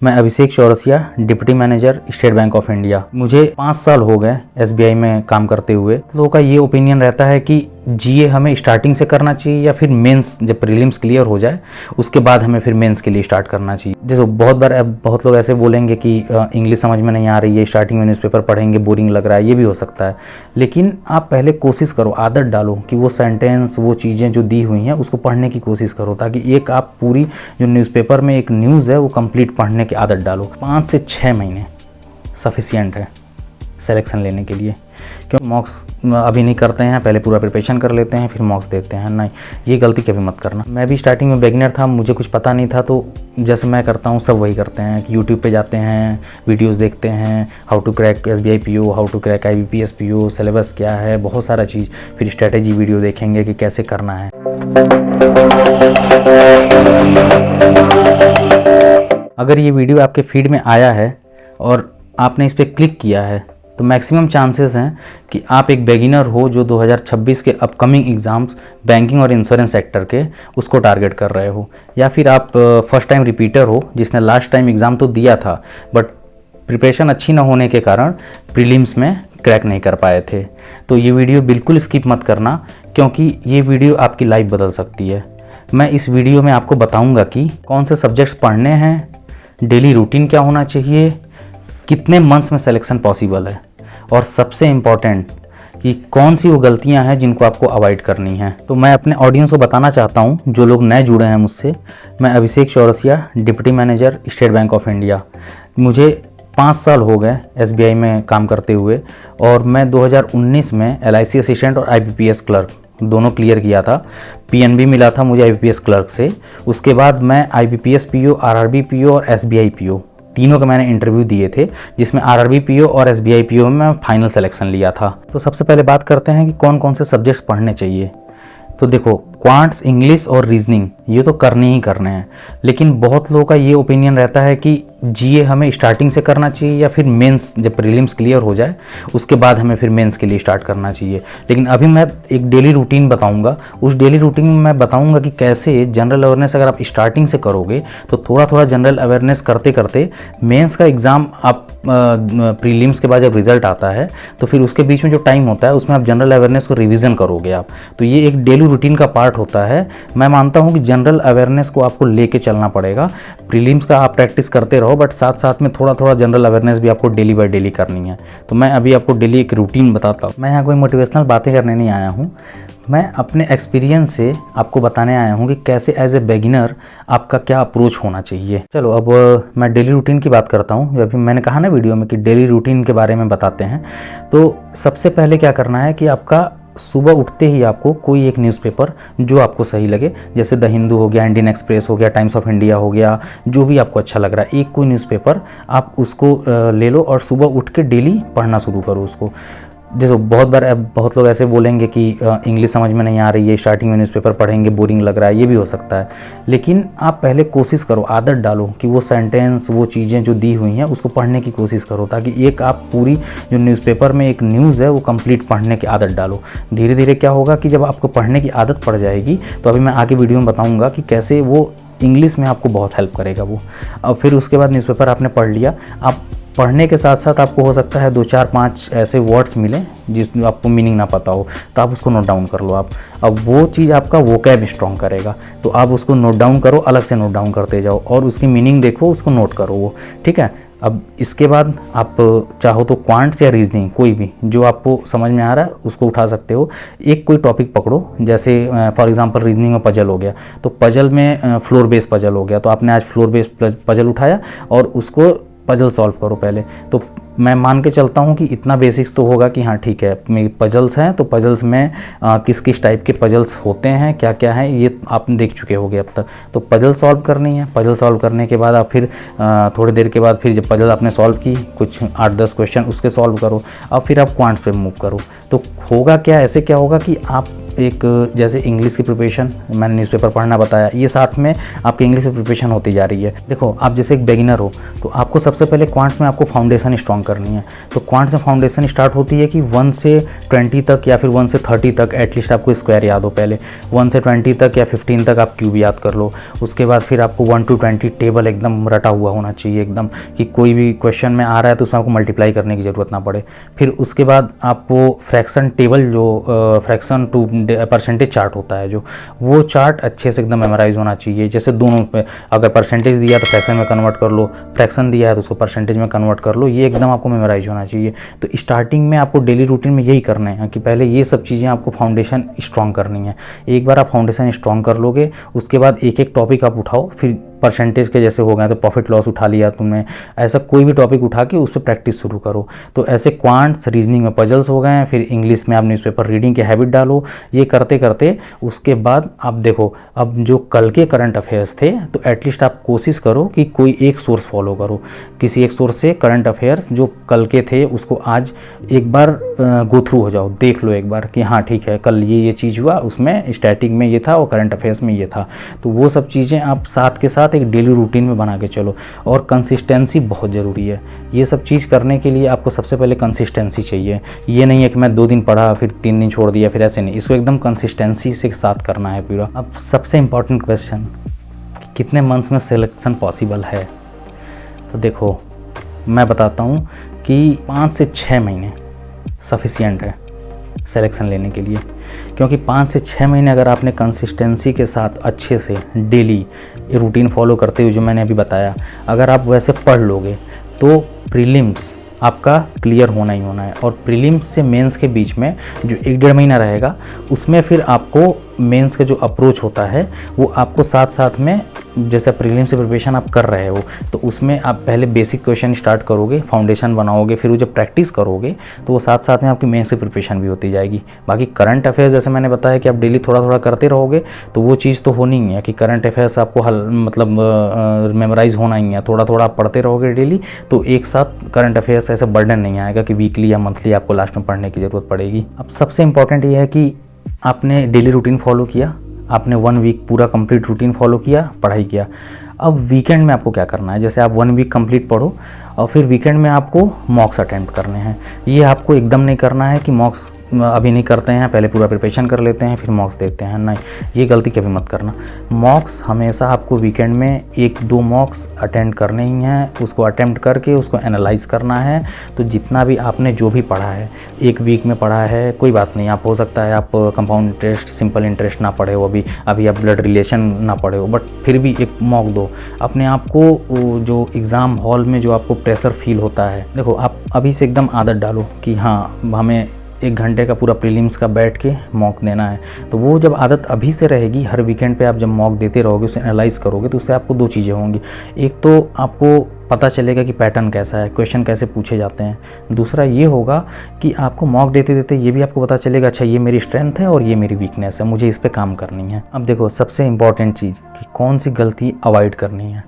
मैं Abhishek Chaurasia, deputy manager, State Bank of India. मुझे 5 साल हो गए एसबीआई में काम करते हुए। लोगों का ये ओपिनियन रहता है कि जीए हमें स्टार्टिंग से करना चाहिए या फिर मेंस, जब प्रीलिम्स क्लियर हो जाए उसके बाद हमें फिर मेंस के लिए स्टार्ट करना चाहिए। जैसे बहुत लोग ऐसे बोलेंगे कि इंग्लिश समझ में नहीं आ रही है, स्टार्टिंग में न्यूज़पेपर पढ़ेंगे बोरिंग लग रहा है, ये भी हो सकता है। लेकिन आप पहले कोशिश करो, आदत डालो कि वो सेंटेंस, वो चीज़ें जो दी हुई हैं उसको पढ़ने की कोशिश करो, ताकि एक आप पूरी जो न्यूज़पेपर में एक न्यूज़ है वो कंप्लीट पढ़ने की आदत डालो। 5 से 6 महीने सफिशिएंट है सिलेक्शन लेने के लिए। क्यों मॉक्स अभी नहीं करते हैं, पहले पूरा प्रिपरेशन कर लेते हैं फिर मॉक्स देते हैं, नहीं, ये गलती कभी मत करना। मैं भी स्टार्टिंग में बिगिनर था, मुझे कुछ पता नहीं था, तो जैसे मैं करता हूँ सब वही करते हैं कि यूट्यूब पे जाते हैं, वीडियोस देखते हैं, how to crack SBI PO, how to crack IBPS PO, syllabus क्या है, बहुत सारा चीज़, फिर स्ट्रेटेजी वीडियो देखेंगे कि कैसे करना है। अगर ये वीडियो आपके फीड में आया है और आपने इस पर क्लिक किया है तो मैक्सिमम चांसेस हैं कि आप एक बेगिनर हो जो 2026 के अपकमिंग एग्ज़ाम्स बैंकिंग और इंश्योरेंस सेक्टर के उसको टारगेट कर रहे हो, या फिर आप फर्स्ट टाइम रिपीटर हो जिसने लास्ट टाइम एग्ज़ाम तो दिया था बट प्रिपरेशन अच्छी ना होने के कारण प्रीलिम्स में क्रैक नहीं कर पाए थे। तो ये वीडियो बिल्कुल स्किप मत करना, क्योंकि ये वीडियो आपकी लाइफ बदल सकती है। मैं इस वीडियो में आपको बताऊँगा कि कौन से सब्जेक्ट्स पढ़ने हैं, डेली रूटीन क्या होना चाहिए, कितने मंथ्स में सिलेक्शन पॉसिबल है, और सबसे इम्पॉर्टेंट कि कौन सी वो गलतियां हैं जिनको आपको अवॉइड करनी है। तो मैं अपने ऑडियंस को बताना चाहता हूं, जो लोग नए जुड़े हैं मुझसे, मैं Abhishek Chaurasia, deputy manager, State Bank of India. मुझे 5 साल हो गए एसबीआई में काम करते हुए, और मैं 2019 में एलआईसी असिस्टेंट और आईबीपीएस क्लर्क दोनों क्लियर किया था। पीएनबी मिला था मुझे आईबीपीएस क्लर्क से। उसके बाद मैं आईबीपीएस पीओ, आरआरबी पीओ और एसबीआई पीओ तीनों के मैंने इंटरव्यू दिए थे, जिसमें आरआरबी पीओ और एसबीआई पीओ में मैं फाइनल सिलेक्शन लिया था। तो सबसे पहले बात करते हैं कि कौन कौन से सब्जेक्ट्स पढ़ने चाहिए। तो देखो, क्वांट्स, इंग्लिश और रीजनिंग ये तो करने ही करने हैं, लेकिन बहुत लोगों का ये ओपिनियन रहता है कि जीए हमें स्टार्टिंग से करना चाहिए या फिर मेंस, जब प्रीलिम्स क्लियर हो जाए उसके बाद हमें फिर मेंस के लिए स्टार्ट करना चाहिए। लेकिन अभी मैं एक डेली रूटीन बताऊंगा, उस डेली रूटीन में मैं बताऊंगा कि कैसे जनरल अवेयरनेस अगर आप स्टार्टिंग से करोगे तो थोड़ा थोड़ा जनरल अवेयरनेस करते करते मेंस का एग्ज़ाम आप प्रीलिम्स के बाद जब रिजल्ट आता है तो फिर उसके बीच में जो टाइम होता है उसमें आप जनरल अवेयरनेस को रिविज़न करोगे आप। तो ये एक डेली रूटीन का पार्ट होता है। मैं मानता हूँ कि जनरल अवेयरनेस को आपको लेके चलना पड़ेगा। प्रीलिम्स का आप प्रैक्टिस करते रहो, बट साथ साथ में थोड़ा थोड़ा जनरल अवेयरनेस भी आपको डेली बाय डेली करनी है। तो मैं अभी आपको डेली एक रूटीन बताता हूँ। मैं यहाँ कोई मोटिवेशनल बातें करने नहीं आया हूँ, मैं अपने एक्सपीरियंस से आपको बताने आया हूँ कि कैसे एज ए बिगिनर आपका क्या अप्रोच होना चाहिए। चलो अब मैं डेली रूटीन की बात करता हूँ। अभी मैंने कहा ना वीडियो में कि डेली रूटीन के बारे में बताते हैं। तो सबसे पहले क्या करना है कि आपका सुबह उठते ही आपको कोई एक न्यूज़पेपर जो आपको सही लगे, जैसे द हिंदू हो गया, इंडियन एक्सप्रेस हो गया, टाइम्स ऑफ इंडिया हो गया, जो भी आपको अच्छा लग रहा है, एक कोई न्यूज़पेपर आप उसको ले लो और सुबह उठ के डेली पढ़ना शुरू करो उसको। देखो, बहुत लोग ऐसे बोलेंगे कि इंग्लिश समझ में नहीं आ रही है, स्टार्टिंग में न्यूज़पेपर पढ़ेंगे बोरिंग लग रहा है, ये भी हो सकता है। लेकिन आप पहले कोशिश करो, आदत डालो कि वो सेंटेंस, वो चीज़ें जो दी हुई हैं उसको पढ़ने की कोशिश करो, ताकि एक आप पूरी जो न्यूज़पेपर में एक न्यूज़ है वो कंप्लीट पढ़ने की आदत डालो। धीरे धीरे क्या होगा कि जब आपको पढ़ने की आदत पड़ जाएगी तो अभी मैं आगे वीडियो में बताऊँगा कि कैसे वो इंग्लिश में आपको बहुत हेल्प करेगा वो। अब फिर उसके बाद न्यूज़पेपर आपने पढ़ लिया, आप पढ़ने के साथ साथ आपको हो सकता है 2, 4, 5 ऐसे वर्ड्स मिलें जिसमें आपको मीनिंग ना पता हो, तो आप उसको नोट डाउन कर लो आप। अब वो चीज़ आपका वोकैब स्ट्रॉन्ग करेगा, तो आप उसको नोट डाउन करो, अलग से नोट डाउन करते जाओ और उसकी मीनिंग देखो, उसको नोट करो वो, ठीक है। अब इसके बाद आप चाहो तो क्वांट्स या रीजनिंग कोई भी जो आपको समझ में आ रहा है उसको उठा सकते हो। एक कोई टॉपिक पकड़ो, जैसे फॉर एग्जांपल रीजनिंग में पजल हो गया, तो पजल में फ्लोर बेस पजल हो गया, तो आपने आज फ्लोर बेस पजल उठाया और उसको पजल सॉल्व करो पहले। तो मैं मान के चलता हूँ कि इतना बेसिक्स तो होगा कि हाँ ठीक है, मेरी पजल्स हैं तो पजल्स में किस किस टाइप के पजल्स होते हैं, क्या क्या है, ये आप देख चुके होंगे अब तक। तो पजल सॉल्व करनी है। पजल सॉल्व करने के बाद आप फिर थोड़ी देर के बाद फिर जब पजल आपने सॉल्व की, कुछ 8-10 क्वेश्चन उसके सॉल्व करो। अब फिर आप क्वांट्स पे मूव करो। तो होगा क्या, ऐसे क्या होगा कि आप एक जैसे इंग्लिश की प्रिपरेशन, मैंने न्यूज़पेपर पढ़ना बताया, ये साथ में आपकी इंग्लिश की प्रिपरेशन होती जा रही है। देखो आप जैसे एक बिगिनर हो तो आपको सबसे पहले क्वांट्स में आपको फाउंडेशन स्ट्रॉन्ग करनी है। तो क्वांट्स में फाउंडेशन स्टार्ट होती है कि 1 से 20 तक या फिर 1 से 30 तक एटलीस्ट आपको स्क्वायर याद हो। पहले 1 से 20 तक या 15 तक आप क्यूब याद कर लो। उसके बाद फिर आपको 1 to 20 टेबल एकदम रटा हुआ होना चाहिए एकदम, कि कोई भी क्वेश्चन में आ रहा है तो उसमें आपको मल्टीप्लाई करने की ज़रूरत ना पड़े। फिर उसके बाद आपको फ्रैक्शन टेबल, जो फ्रैक्शन टू परसेंटेज चार्ट होता है, जो वो चार्ट अच्छे से एकदम मेमोराइज होना चाहिए। जैसे दोनों पे अगर परसेंटेज दिया तो फ्रैक्शन में कन्वर्ट कर लो, फ्रैक्शन दिया है तो उसको परसेंटेज में कन्वर्ट कर लो, ये एकदम आपको मेमोराइज होना चाहिए। तो स्टार्टिंग में आपको डेली रूटीन में यही करना है कि पहले ये सब चीज़ें आपको फाउंडेशन स्ट्रॉन्ग करनी है। एक बार आप फाउंडेशन स्ट्रॉन्ग कर लोगे, उसके बाद एक एक टॉपिक आप उठाओ। फिर परसेंटेज के जैसे हो गए तो प्रॉफिट लॉस उठा लिया तुमने, ऐसा कोई भी टॉपिक उठा के उस पर प्रैक्टिस शुरू करो। तो ऐसे क्वांट्स, रीजनिंग में पजल्स हो गए हैं, फिर इंग्लिश में आप न्यूज़पेपर रीडिंग की हैबिट डालो। ये करते करते उसके बाद आप देखो, अब जो कल के करंट अफेयर्स थे तो एटलीस्ट आप कोशिश करो कि कोई एक सोर्स फॉलो करो, किसी एक सोर्स से करंट अफेयर्स जो कल के थे उसको आज एक बार गो थ्रू हो जाओ, देख लो एक बार कि हाँ ठीक है कल ये चीज़ हुआ, उसमें स्टैटिक में ये था और करंट अफेयर्स में ये था। तो वो सब चीज़ें आप साथ के साथ एक डेली रूटीन में बना के चलो। और कंसिस्टेंसी बहुत ज़रूरी है। ये सब चीज़ करने के लिए आपको सबसे पहले कंसिस्टेंसी चाहिए। ये नहीं है कि मैं 2 दिन पढ़ा फिर 3 दिन छोड़ दिया, फिर ऐसे नहीं, इसको एकदम कंसिस्टेंसी से साथ करना है पूरा। अब सबसे इम्पॉर्टेंट क्वेश्चन, कितने मंथ्स में सिलेक्शन पॉसिबल है? तो देखो मैं बताता हूँ कि 5 से 6 महीने सफिशिएंट है सिलेक्शन लेने के लिए। क्योंकि 5 से 6 महीने अगर आपने कंसिस्टेंसी के साथ अच्छे से डेली रूटीन फॉलो करते हुए, जो मैंने अभी बताया, अगर आप वैसे पढ़ लोगे तो प्रीलिम्स आपका क्लियर होना ही होना है। और प्रीलिम्स से मेंस के बीच में जो 1-1.5 महीना रहेगा, उसमें फिर आपको मेंस का जो अप्रोच होता है वो आपको साथ साथ में, जैसे प्रीलिम्स से प्रिपरेशन आप कर रहे हो तो उसमें आप पहले बेसिक क्वेश्चन स्टार्ट करोगे, फाउंडेशन बनाओगे, फिर वो जब प्रैक्टिस करोगे तो वो साथ साथ में आपकी मेंस की प्रिपरेशन भी होती जाएगी। बाकी करंट अफेयर्स जैसे मैंने बताया कि आप डेली थोड़ा थोड़ा करते रहोगे तो वो चीज़ तो होनी ही है कि करंट अफेयर्स आपको मतलब मेमोराइज होना ही है। थोड़ा थोड़ा आप पढ़ते रहोगे डेली, तो एक साथ करंट अफेयर्स ऐसे बर्डन नहीं आएगा कि वीकली या मंथली आपको लास्ट में पढ़ने की ज़रूरत पड़ेगी। अब सबसे इंपॉर्टेंट ये है कि आपने डेली रूटीन फॉलो किया, आपने 1 वीक पूरा कंप्लीट रूटीन फॉलो किया, पढ़ाई किया। अब वीकेंड में आपको क्या करना है, जैसे आप 1 वीक कंप्लीट पढ़ो और फिर वीकेंड में आपको मॉक्स अटेम्प्ट करने हैं। ये आपको एकदम नहीं करना है कि मॉक्स अभी नहीं करते हैं, पहले पूरा प्रिपरेशन कर लेते हैं फिर मॉक्स देते हैं, नहीं, ये गलती कभी मत करना। मॉक्स हमेशा आपको वीकेंड में 1-2 मॉक्स अटेंड करने ही हैं, उसको अटेम्प्ट करके उसको एनालाइज करना है। तो जितना भी आपने जो भी पढ़ा है, 1 वीक में पढ़ा है, कोई बात नहीं, आप हो सकता है आप कंपाउंड इंटरेस्ट, सिंपल इंटरेस्ट ना पढ़े हो, अभी आप ब्लड रिलेशन ना पढ़े हो, बट फिर भी एक मॉक दो अपने आप को। जो एग्ज़ाम हॉल में जो आपको प्रेशर फील होता है, देखो आप अभी से एकदम आदत डालो कि हाँ हमें 1 घंटे का पूरा प्रीलिम्स का बैठ के मॉक देना है। तो वो जब आदत अभी से रहेगी, हर वीकेंड पे आप जब मॉक देते रहोगे, उसे एनालाइज करोगे, तो उससे आपको 2 चीज़ें होंगी। एक तो आपको पता चलेगा कि पैटर्न कैसा है, क्वेश्चन कैसे पूछे जाते हैं। दूसरा ये होगा कि आपको मॉक देते देते ये भी आपको पता चलेगा, अच्छा ये मेरी स्ट्रेंथ है और ये मेरी वीकनेस है, मुझे इस पर काम करनी है। अब देखो सबसे इम्पॉर्टेंट चीज़ कि कौन सी गलती अवॉइड करनी है।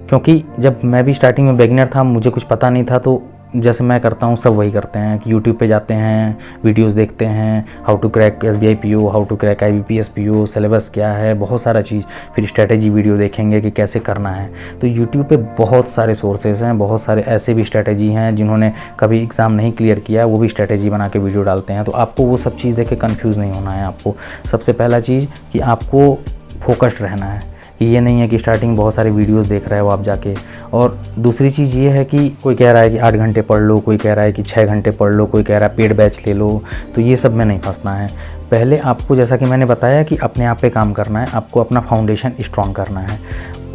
क्योंकि जब मैं भी स्टार्टिंग में बिगिनर था, मुझे कुछ पता नहीं था, तो जैसे मैं करता हूँ सब वही करते हैं कि यूट्यूब पे जाते हैं, वीडियोस देखते हैं, how to crack SBI PO, how to crack IBPS PO, syllabus क्या है, बहुत सारा चीज़, फिर स्ट्रैटेजी वीडियो देखेंगे कि कैसे करना है। तो यूट्यूब पे बहुत सारे सोर्सेज हैं, बहुत सारे ऐसे भी स्ट्रैटेजी हैं जिन्होंने कभी एग्ज़ाम नहीं क्लियर किया, वो भी स्ट्रैटेजी बना के वीडियो डालते हैं। तो आपको वो सब चीज़ देख के कन्फ्यूज़ नहीं होना है। आपको सबसे पहला चीज़ कि आपको फोकस्ड रहना है, कि ये नहीं है कि स्टार्टिंग बहुत सारे वीडियोस देख रहे हो आप जाके। और दूसरी चीज़ ये है कि कोई कह रहा है कि 8 घंटे पढ़ लो, कोई कह रहा है कि 6 घंटे पढ़ लो, कोई कह रहा है पेड बैच ले लो, तो ये सब में नहीं फंसना है। पहले आपको, जैसा कि मैंने बताया, कि अपने आप पे काम करना है, आपको अपना फाउंडेशन स्ट्रॉन्ग करना है।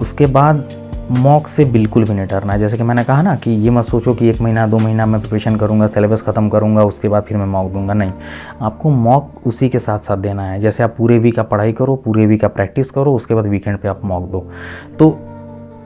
उसके बाद मॉक से बिल्कुल भी नहीं डरना है। जैसे कि मैंने कहा ना कि ये मत सोचो कि 1 महीना 2 महीना मैं प्रिपरेशन करूँगा, सिलेबस ख़त्म करूँगा, उसके बाद फिर मैं मॉक दूंगा, नहीं। आपको मॉक उसी के साथ साथ देना है। जैसे आप पूरे वीक का पढ़ाई करो, पूरे वीक का प्रैक्टिस करो, उसके बाद वीकेंड पे आप मॉक दो। तो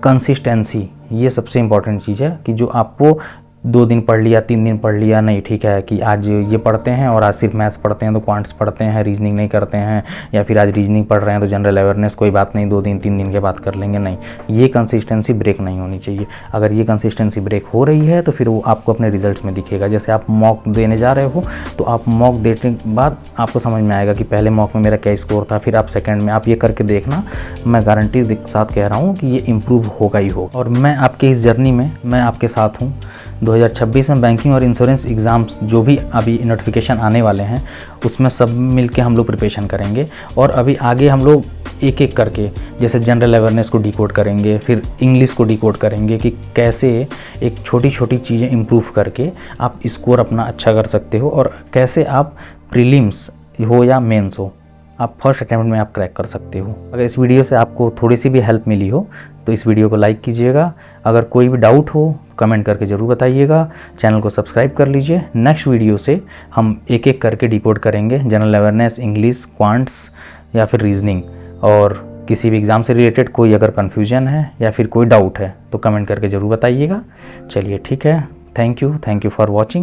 कंसिस्टेंसी ये सबसे इम्पॉर्टेंट चीज़ है कि जो आपको 2 दिन पढ़ लिया, 3 दिन पढ़ लिया, नहीं ठीक है कि आज ये पढ़ते हैं और आज सिर्फ मैथ्स पढ़ते हैं तो क्वांट्स पढ़ते हैं, रीजनिंग नहीं करते हैं, या फिर आज रीजनिंग पढ़ रहे हैं तो जनरल अवेयरनेस कोई बात नहीं 2 दिन 3 दिन के बाद कर लेंगे। नहीं, ये कंसिस्टेंसी ब्रेक नहीं होनी चाहिए। अगर ये कंसिस्टेंसी ब्रेक हो रही है तो फिर वो आपको अपने रिजल्ट्स में दिखेगा। जैसे आप मॉक देने जा रहे हो तो आप मॉक देने के बाद आपको समझ में आएगा कि पहले मॉक में मेरा क्या स्कोर था, फिर आप सेकेंड में आप ये करके देखना। मैं गारंटी के साथ कह रहा हूँ कि ये इम्प्रूव होगा ही होगा। और मैं आपके इस जर्नी में मैं आपके साथ हूँ। 2026 में बैंकिंग और इंश्योरेंस एग्ज़ाम्स जो भी अभी नोटिफिकेशन आने वाले हैं उसमें सब मिलके हम लोग प्रिपरेशन करेंगे। और अभी आगे हम लोग एक एक करके जैसे जनरल अवेयरनेस को डिकोड करेंगे, फिर इंग्लिश को डिकोड करेंगे कि कैसे एक छोटी छोटी चीज़ें इम्प्रूव करके आप स्कोर अपना अच्छा कर सकते हो, और कैसे आप प्रीलिम्स हो या मेंस हो आप फर्स्ट अटैम्प्ट में आप क्रैक कर सकते हो। अगर इस वीडियो से आपको थोड़ी सी भी हेल्प मिली हो तो इस वीडियो को लाइक कीजिएगा। अगर कोई भी डाउट हो कमेंट करके ज़रूर बताइएगा। चैनल को सब्सक्राइब कर लीजिए। नेक्स्ट वीडियो से हम एक एक करके डिकोड करेंगे जनरल अवेयरनेस, इंग्लिश, क्वांट्स या फिर रीजनिंग। और किसी भी एग्ज़ाम से रिलेटेड कोई अगर कन्फ्यूजन है या फिर कोई डाउट है तो कमेंट करके ज़रूर बताइएगा। चलिए ठीक है, थैंक यू फॉर वॉचिंग।